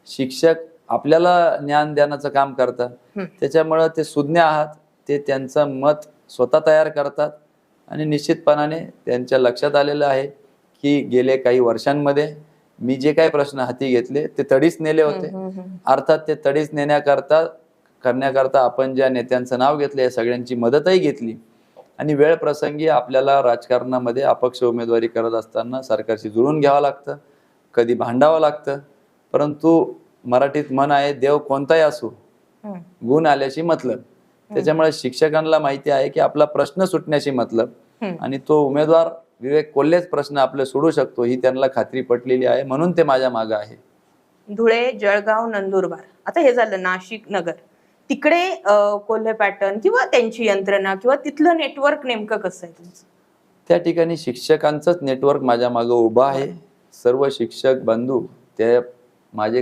शिक्षक आपल्याला ज्ञान देण्याचं काम करतात, त्याच्यामुळं ते सुज्ञ आहात, ते त्यांचं मत स्वतः तयार करतात आणि निश्चितपणाने त्यांच्या लक्षात आलेलं आहे की गेले काही वर्षांमध्ये मी जे काही प्रश्न हाती घेतले ते तडीच नेले होते. अर्थात ते तडीच करण्याकरता आपण ज्या नेत्यांचं नाव घेतलं या सगळ्यांची मदतही घेतली आणि वेळ प्रसंगी आपल्याला राजकारणामध्ये अपक्ष उमेदवारी करत असताना सरकारशी जुळून घ्यावं लागतं, कधी भांडावं लागतं. परंतु मराठीत म्हण आहे, देव कोणताही असो गुण आल्याशी मतलब. त्याच्यामुळे शिक्षकांना माहिती आहे की आपला प्रश्न सुटण्याशी मतलब आणि तो उमेदवार विवेक कोल्हेच प्रश्न आपले सोडू शकतो ही त्यांना खात्री पटलेली आहे, म्हणून ते माझ्या मागे आहे. धुळे, जळगाव, नंदुरबार, आता हे झालं नाशिक, नगर. तिकडे कोल्हे पॅटर्न किंवा त्यांची यंत्रणा किंवा तिथलं नेटवर्क नेमकं कसं आहे तुमचं? त्या ठिकाणी शिक्षकांचंच नेटवर्क माझ्या मागे उभं आहे. सर्व शिक्षक बंधू ते माझे